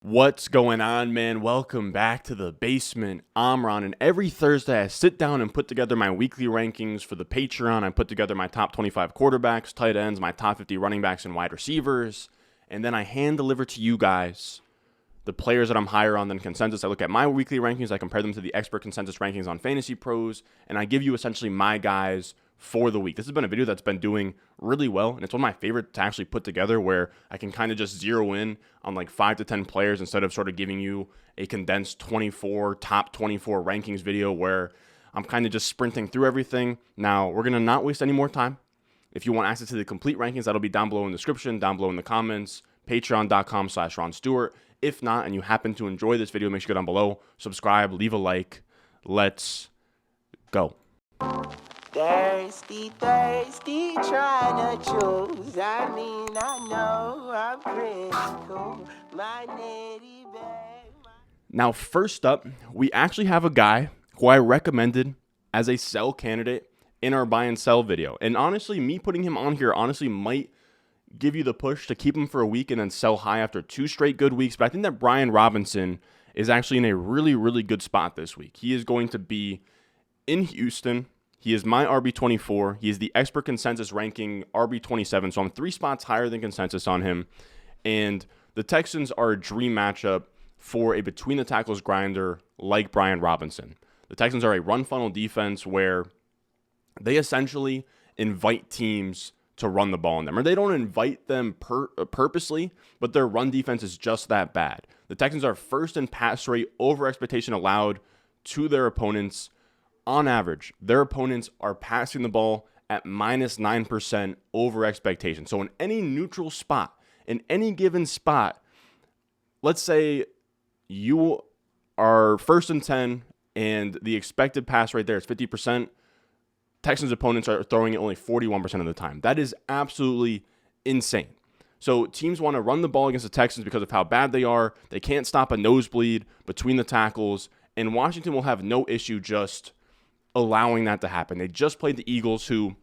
What's going on, man? Welcome back to the basement. I'm Ron, and every Thursday I sit down and put together my weekly rankings for the Patreon. I put together my top 25 quarterbacks, tight ends, my top 50 running backs, and wide receivers, and then I hand deliver to you guys the players that I'm higher on than consensus. I look at my weekly rankings, I compare them to the expert consensus rankings on Fantasy Pros, and I give you essentially my guys for the week. This has been a video that's been doing really well, and it's one of my favorite to actually put together, where I can kind of just zero in on like 5 to 10 players instead of sort of giving you a condensed top 24 rankings video where I'm kind of just sprinting through everything. Now, we're going to not waste any more time. If you want access to the complete rankings, that'll be down below in the description, down below in the comments, patreon.com/Ron Stewart. If not, and you happen to enjoy this video, make sure you go down below, subscribe, leave a like. Let's go. Thirsty, trying to choose. I know I'm critical. My nitty bag. Now, first up, we actually have a guy who I recommended as a sell candidate in our buy and sell video. And honestly, me putting him on here might give you the push to keep him for a week and then sell high after 2 straight good weeks. But I think that Brian Robinson is actually in a really, really good spot this week. He is going to be in Houston. He is my RB24. He is the expert consensus ranking RB27. So I'm 3 spots higher than consensus on him. And the Texans are a dream matchup for a between the tackles grinder like Brian Robinson. The Texans are a run funnel defense where they essentially invite teams to run the ball on them. Or they don't invite them purposely, but their run defense is just that bad. The Texans are first in pass rate over expectation allowed to their opponents. On average, their opponents are passing the ball at -9% over expectation. So in any neutral spot, in any given spot, let's say you are first and 10 and the expected pass rate there is 50%. Texans opponents are throwing it only 41% of the time. That is absolutely insane. So teams want to run the ball against the Texans because of how bad they are. They can't stop a nosebleed between the tackles, and Washington will have no issue just allowing that to happen. They just played the Eagles, who,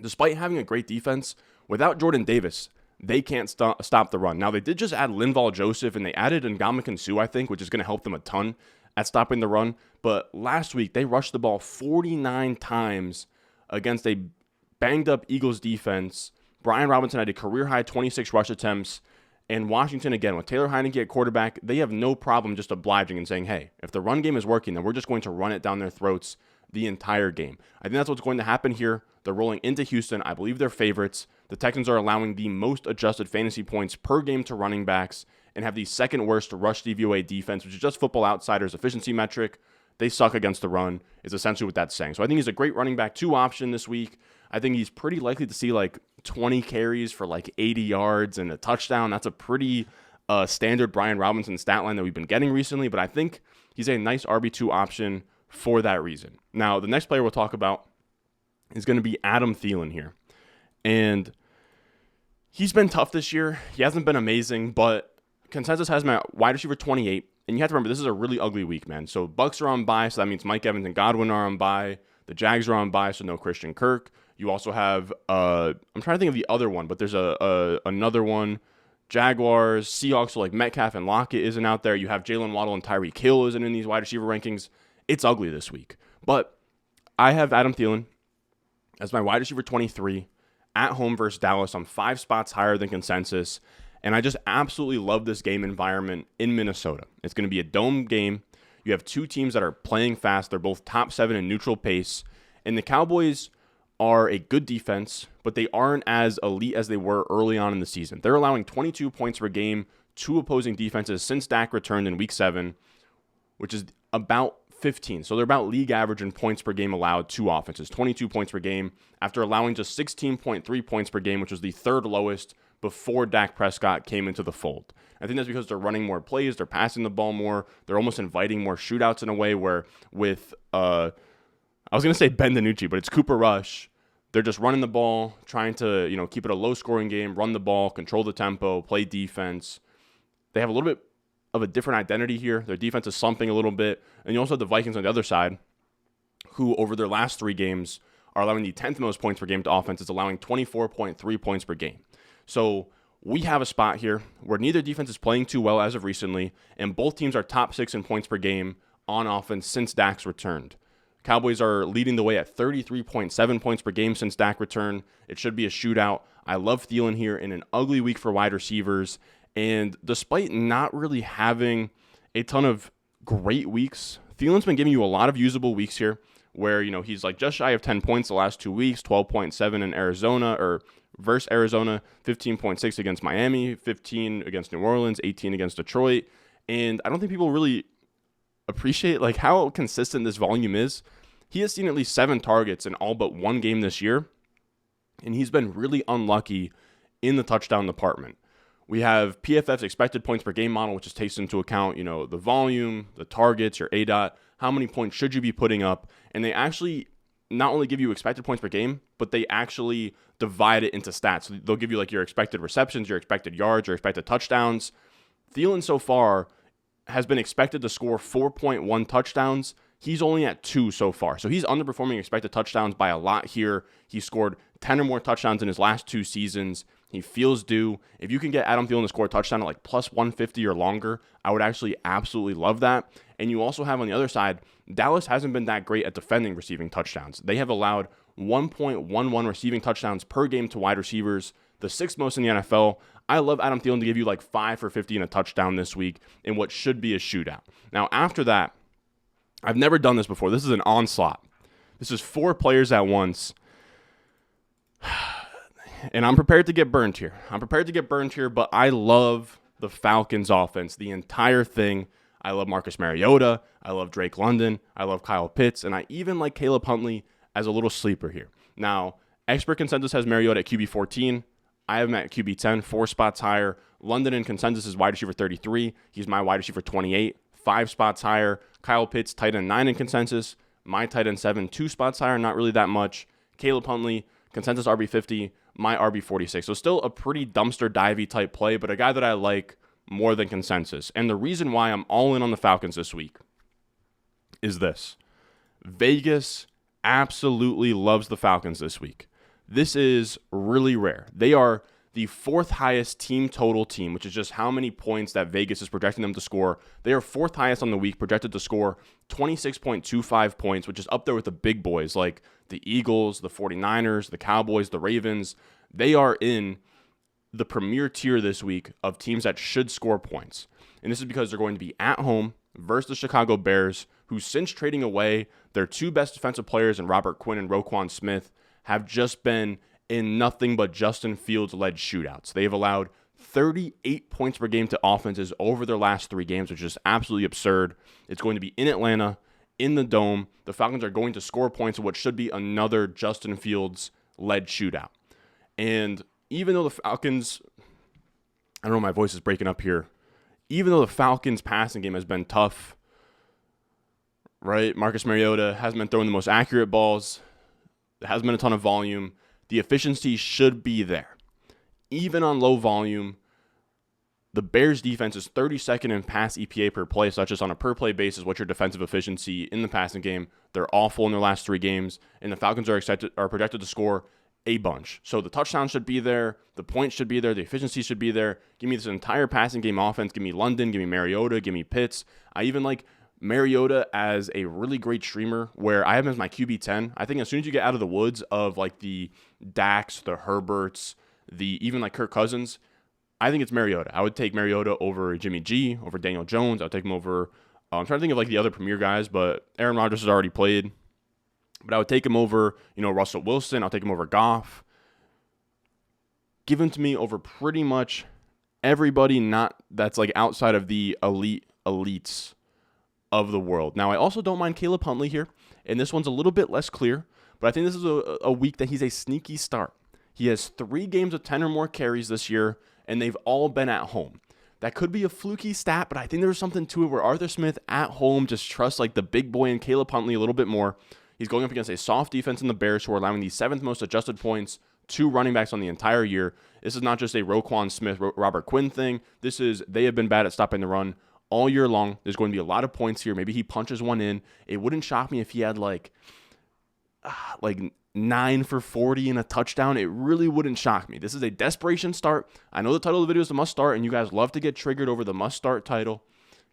despite having a great defense, without Jordan Davis, they can't stop the run. Now, they did just add Linval Joseph, and they added Ndamukong, I think, which is going to help them a ton at stopping the run. But last week, they rushed the ball 49 times against a banged-up Eagles defense. Brian Robinson had a career-high 26 rush attempts. And Washington, again, with Taylor Heinicke at quarterback, they have no problem just obliging and saying, hey, if the run game is working, then we're just going to run it down their throats the entire game. I think that's what's going to happen here. They're rolling into Houston. I believe they're favorites. The Texans are allowing the most adjusted fantasy points per game to running backs and have the second worst rush DVOA defense, which is just Football Outsiders' efficiency metric. They suck against the run, is essentially what that's saying. So I think he's a great running back 2 option this week. I think he's pretty likely to see like 20 carries for like 80 yards and a touchdown. That's a pretty standard Brian Robinson stat line that we've been getting recently, but I think he's a nice RB2 option for that reason. Now, the next player we'll talk about is going to be Adam Thielen here. And he's been tough this year. He hasn't been amazing, but consensus has him at wide receiver 28. And you have to remember, this is a really ugly week, man. So Bucks are on bye, so that means Mike Evans and Godwin are on bye. The Jags are on bye, so no Christian Kirk. You also have, I'm trying to think of the other one, but there's another one. Jaguars, Seahawks, so like Metcalf and Lockett isn't out there. You have Jalen Waddle and Tyreek Hill isn't in these wide receiver rankings. It's ugly this week. But I have Adam Thielen as my wide receiver 23 at home versus Dallas. I'm 5 spots higher than consensus. And I just absolutely love this game environment in Minnesota. It's going to be a dome game. You have 2 teams that are playing fast. They're both top 7 in neutral pace. And the Cowboys are a good defense, but they aren't as elite as they were early on in the season. They're allowing 22 points per game to opposing defenses since Dak returned in Week 7, which is about 15. So they're about league average in points per game allowed to offenses, 22 points per game, after allowing just 16.3 points per game, which was the 3rd lowest before Dak Prescott came into the fold. I think that's because they're running more plays, they're passing the ball more, they're almost inviting more shootouts in a way where with, I was going to say Ben DiNucci, but it's Cooper Rush. They're just running the ball, trying to, keep it a low-scoring game, run the ball, control the tempo, play defense. They have a little bit of a different identity here. Their defense is slumping a little bit. And you also have the Vikings on the other side, who over their last 3 games are allowing the 10th most points per game to offenses, allowing 24.3 points per game. So we have a spot here where neither defense is playing too well as of recently, and both teams are top 6 in points per game on offense since Dak's returned. Cowboys are leading the way at 33.7 points per game since Dak returned. It should be a shootout. I love Thielen here in an ugly week for wide receivers. And despite not really having a ton of great weeks, Thielen's been giving you a lot of usable weeks here where, he's like just shy of 10 points the last 2 weeks, 12.7 in Arizona or versus Arizona, 15.6 against Miami, 15 against New Orleans, 18 against Detroit. And I don't think people really appreciate how consistent this volume is. He has seen at least 7 targets in all but one game this year, and he's been really unlucky in the touchdown department. We have PFF's expected points per game model, which is takes into account, the volume, the targets, your ADOT, how many points should you be putting up, and they actually not only give you expected points per game, but they actually divide it into stats. So they'll give you your expected receptions, your expected yards, your expected touchdowns. Thielen so far has been expected to score 4.1 touchdowns. He's only at 2 so far. So he's underperforming expected touchdowns by a lot here. He scored 10 or more touchdowns in his last 2 seasons. He feels due. If you can get Adam Thielen to score a touchdown at plus 150 or longer, I would actually absolutely love that. And you also have on the other side, Dallas hasn't been that great at defending receiving touchdowns. They have allowed 1.11 receiving touchdowns per game to wide receivers, the 6th most in the NFL. I love Adam Thielen to give you 5 for 50 and a touchdown this week in what should be a shootout. Now, after that, I've never done this before. This is an onslaught. This is 4 players at once. And I'm prepared to get burned here. But I love the Falcons offense, the entire thing. I love Marcus Mariota. I love Drake London. I love Kyle Pitts. And I even like Caleb Huntley as a little sleeper here. Now, expert consensus has Mariota at QB 14. I have him at QB 10, 4 spots higher. London in consensus is wide receiver 33. He's my wide receiver 28, 5 spots higher. Kyle Pitts, tight end 9 in consensus. My tight end 7, 2 spots higher, not really that much. Caleb Huntley, consensus RB 50, my RB 46. So still a pretty dumpster divey type play, but a guy that I like more than consensus. And the reason why I'm all in on the Falcons this week is this. Vegas absolutely loves the Falcons this week. This is really rare. They are the 4th highest team total team, which is just how many points that Vegas is projecting them to score. They are 4th highest on the week, projected to score 26.25 points, which is up there with the big boys like the Eagles, the 49ers, the Cowboys, the Ravens. They are in the premier tier this week of teams that should score points. And this is because they're going to be at home versus the Chicago Bears, who since trading away their 2 best defensive players in Robert Quinn and Roquan Smith have just been in nothing but Justin Fields-led shootouts. They have allowed 38 points per game to offenses over their last 3 games, which is absolutely absurd. It's going to be in Atlanta, in the Dome. The Falcons are going to score points in what should be another Justin Fields-led shootout. And even though the Falcons, I don't know, my voice is breaking up here. Even though the Falcons' passing game has been tough, right? Marcus Mariota hasn't been throwing the most accurate balls. There hasn't been a ton of volume. The efficiency should be there. Even on low volume, the Bears defense is 32nd in pass EPA per play, so that's just on a per play basis. What's your defensive efficiency in the passing game? They're awful in their last 3 games, and the Falcons are projected to score a bunch. So the touchdown should be there, the points should be there, the efficiency should be there. Give me this entire passing game offense. Give me London, give me Mariota, give me Pitts. I even like Mariota as a really great streamer where I have him as my QB 10. I think as soon as you get out of the woods of the Daks, the Herberts, even Kirk Cousins, I think it's Mariota. I would take Mariota over Jimmy G, over Daniel Jones. I would take him over, I'm trying to think of the other premier guys, but Aaron Rodgers has already played. But I would take him over, Russell Wilson. I'll take him over Goff. Give him to me over pretty much everybody that's outside of the elites of the world. Now, I also don't mind Caleb Huntley here, and this one's a little bit less clear, but I think this is a week that he's a sneaky start. He has 3 games of 10 or more carries this year, and they've all been at home. That could be a fluky stat, but I think there's something to it where Arthur Smith at home just trusts the big boy and Caleb Huntley a little bit more. He's going up against a soft defense in the Bears, who are allowing the 7th most adjusted points to running backs on the entire year. This is not just a Roquan Smith, Robert Quinn thing. They have been bad at stopping the run all year long. There's going to be a lot of points here. Maybe he punches one in. It wouldn't shock me if he had like 9 for 40 and a touchdown, it really wouldn't shock me. This is a desperation start. I know the title of the video is the must start, and you guys love to get triggered over the must start title.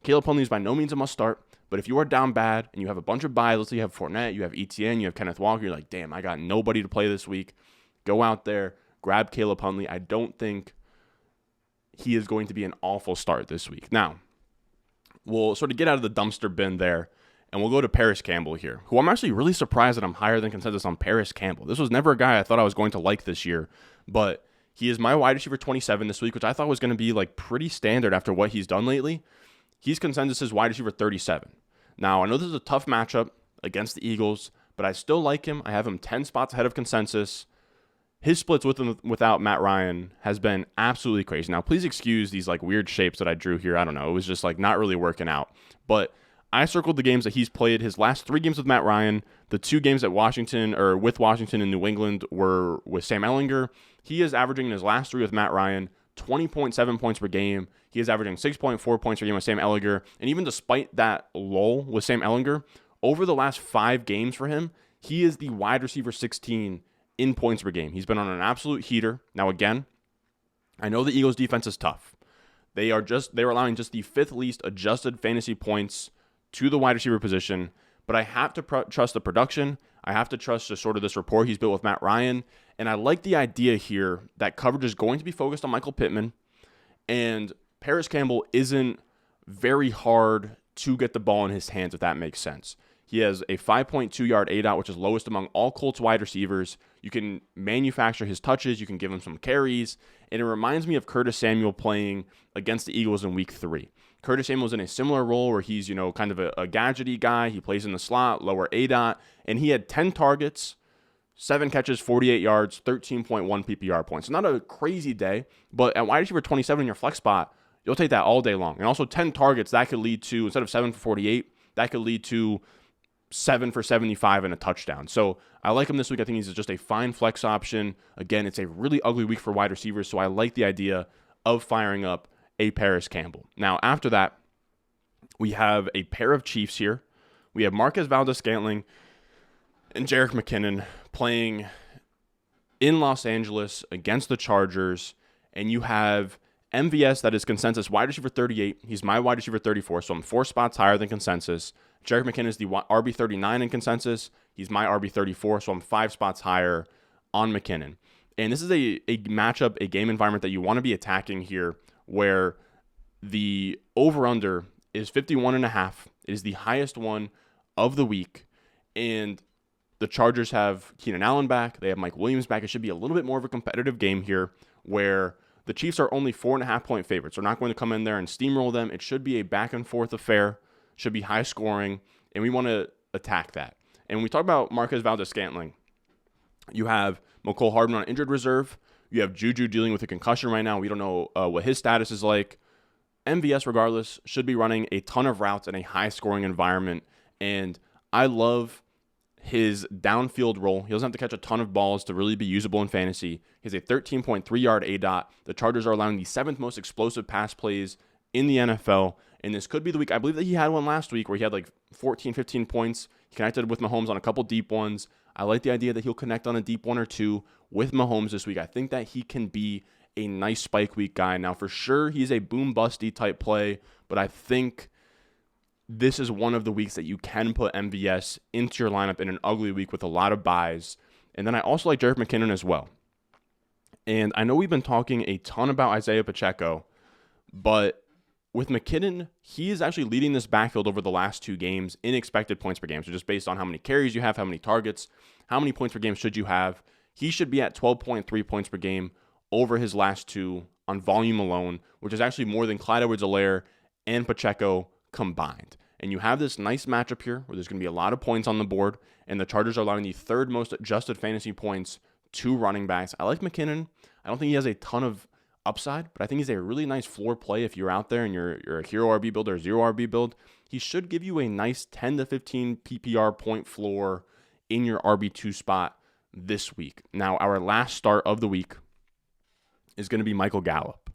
Caleb Huntley is by no means a must start, but if you are down bad and you have a bunch of buys, let's say you have Fournette, you have Etienne, you have Kenneth Walker, you're like, damn, I got nobody to play this week. Go out there, grab Caleb Huntley. I don't think he is going to be an awful start this week. Now, we'll sort of get out of the dumpster bin there, and we'll go to Parris Campbell here, who I'm actually really surprised that I'm higher than consensus on Parris Campbell. This was never a guy I thought I was going to like this year, but he is my wide receiver 27 this week, which I thought was going to be like pretty standard after what he's done lately. He's consensus's wide receiver 37. Now, I know this is a tough matchup against the Eagles, but I still like him. I have him 10 spots ahead of consensus. His splits with and without Matt Ryan has been absolutely crazy. Now, please excuse these like weird shapes that I drew here. I don't know. It was just like not really working out. But I circled the games that he's played. His last 3 games with Matt Ryan, the 2 games at Washington or with Washington and New England were with Sam Ehlinger. He is averaging in his last 3 with Matt Ryan 20.7 points per game. He is averaging 6.4 points per game with Sam Ehlinger. And even despite that lull with Sam Ehlinger, over the last 5 games for him, he is the wide receiver 16 in points per game. He's been on an absolute heater. Now, again, I know the Eagles defense is tough. They're allowing just the 5th least adjusted fantasy points to the wide receiver position, but I have to trust the production. I have to trust just sort of this rapport he's built with Matt Ryan, and I like the idea here that coverage is going to be focused on Michael Pittman, and Parris Campbell isn't very hard to get the ball in his hands, if that makes sense. He has a 5.2-yard ADOT, which is lowest among all Colts wide receivers. You can manufacture his touches. You can give him some carries. And it reminds me of Curtis Samuel playing against the Eagles in week 3. Curtis Samuel's in a similar role where he's, kind of a gadgety guy. He plays in the slot, lower ADOT. And he had 10 targets, 7 catches, 48 yards, 13.1 PPR points. So not a crazy day, but at wide receiver 27 in your flex spot, you'll take that all day long. And also 10 targets, that could lead to, instead of 7 for 48, that could lead to 7 for 75 and a touchdown. So I like him this week. I think he's just a fine flex option. Again, it's a really ugly week for wide receivers, so I like the idea of firing up a Parris Campbell. Now, after that, we have a pair of Chiefs here. We have Marquez Valdes-Scantling and Jerick McKinnon playing in Los Angeles against the Chargers, and you have MVS, that is consensus wide receiver 38. He's my wide receiver 34, so I'm 4 spots higher than consensus. Jerick McKinnon is the RB 39 in consensus. He's my RB 34, so I'm 5 spots higher on McKinnon. And this is a matchup, a game environment that you want to be attacking here, where the over-under is 51.5. It is the highest one of the week, and the Chargers have Keenan Allen back. They have Mike Williams back. It should be a little bit more of a competitive game here, where the Chiefs are only 4.5-point favorites. They're not going to come in there and steamroll them. It should be a back-and-forth affair. Should be high scoring, and we want to attack that. And when we talk about Marquez Valdes-Scantling, you have Mecole Hardman on injured reserve. You have Juju dealing with a concussion right now. We don't know what his status is like. MVS, regardless, should be running a ton of routes in a high-scoring environment, and I love his downfield role. He doesn't have to catch a ton of balls to really be usable in fantasy. He has a 13.3-yard ADOT. The Chargers are allowing the 7th most explosive pass plays in the NFL, and this could be the week. I believe that he had one last week where he had like 14, 15 points. He connected with Mahomes on a couple deep ones. I like the idea that he'll connect on a deep one or two with Mahomes this week. I think that he can be a nice spike week guy. Now, for sure, he's a boom-busty type play, but I think this is one of the weeks that you can put MVS into your lineup in an ugly week with a lot of buys. And then I also like Jerick McKinnon as well. And I know we've been talking a ton about Isaiah Pacheco, but with McKinnon, he is actually leading this backfield over the last 2 games in expected points per game. So just based on how many carries you have, how many targets, how many points per game should you have, he should be at 12.3 points per game over his last 2 on volume alone, which is actually more than Clyde Edwards-Helaire and Pacheco combined. And you have this nice matchup here where there's going to be a lot of points on the board, and the Chargers are allowing the 3rd most adjusted fantasy points to running backs. I like McKinnon. I don't think he has a ton of upside, but I think he's a really nice floor play if you're out there and you're a hero RB build or a 0 RB build. He should give you a nice 10 to 15 PPR point floor in your RB2 spot this week. Now, our last start of the week is going to be Michael Gallup.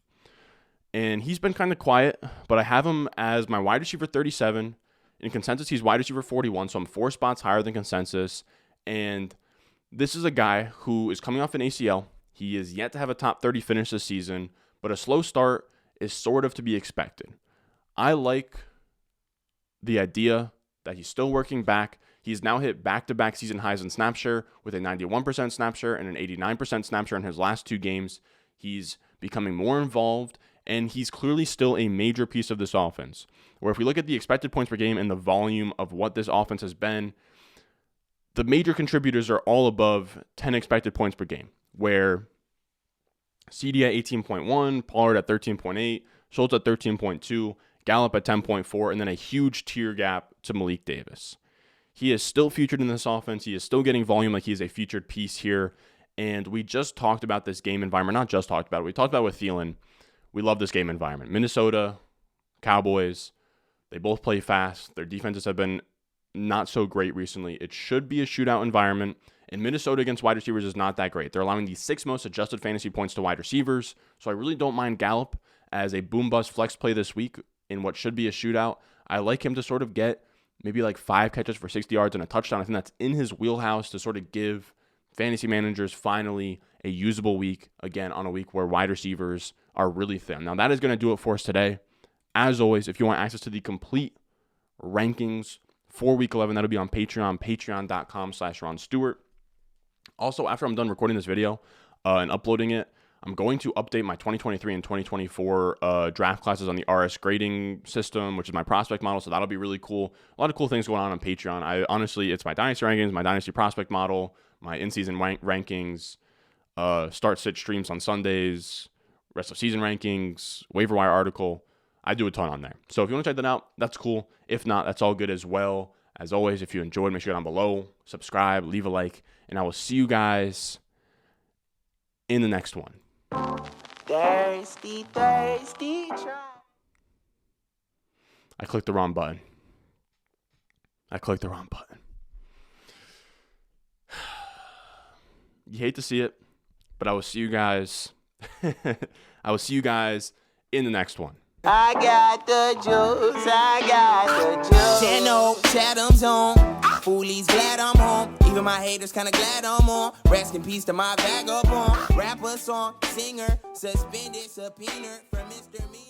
And he's been kind of quiet, but I have him as my wide receiver 37. In consensus, he's wide receiver 41, so I'm 4 spots higher than consensus. And this is a guy who is coming off an ACL. He is yet to have a top 30 finish this season, but a slow start is sort of to be expected. I like the idea that he's still working back. He's now hit back-to-back season highs in snap share with a 91% snap share and an 89% snap share in his last 2 games. He's becoming more involved, and he's clearly still a major piece of this offense. Where if we look at the expected points per game and the volume of what this offense has been, the major contributors are all above 10 expected points per game, where CD at 18.1, Pollard at 13.8, Schultz at 13.2, Gallup at 10.4, and then a huge tier gap to Malik Davis. He is still featured in this offense. He is still getting volume like he is a featured piece here. And we just talked about this game environment. Not just talked about it. We talked about it with Thielen. We love this game environment. Minnesota, Cowboys, they both play fast. Their defenses have been not so great recently. It should be a shootout environment. And Minnesota against wide receivers is not that great. They're allowing the 6th most adjusted fantasy points to wide receivers. So I really don't mind Gallup as a boom-bust flex play this week in what should be a shootout. I like him to sort of get maybe like 5 catches for 60 yards and a touchdown. I think that's in his wheelhouse to sort of give fantasy managers finally a usable week, again, on a week where wide receivers are really thin. Now, that is going to do it for us today. As always, if you want access to the complete rankings for Week 11, that'll be on Patreon, patreon.com/Ron Stewart. Also, after I'm done recording this video and uploading it, I'm going to update my 2023 and 2024 draft classes on the RS grading system, which is my prospect model, so that'll be really cool. A lot of cool things going on Patreon. Honestly, it's my Dynasty rankings, my Dynasty prospect model, my in-season rankings, start-sit streams on Sundays, rest of season rankings, waiver wire article. I do a ton on there. So if you want to check that out, that's cool. If not, that's all good as well. As always, if you enjoyed, make sure down below, subscribe, leave a like, and I will see you guys in the next one. Thirsty, thirsty, try. I clicked the wrong button. You hate to see it, but I will see you guys. I will see you guys in the next one. I got the juice, I got the juice. Channel, Chatham's on. Foolies glad I'm home. Even my haters kinda glad I'm on. Rest in peace to my vagabond. Rapper, song, singer, suspended, subpoena from Mr. Me.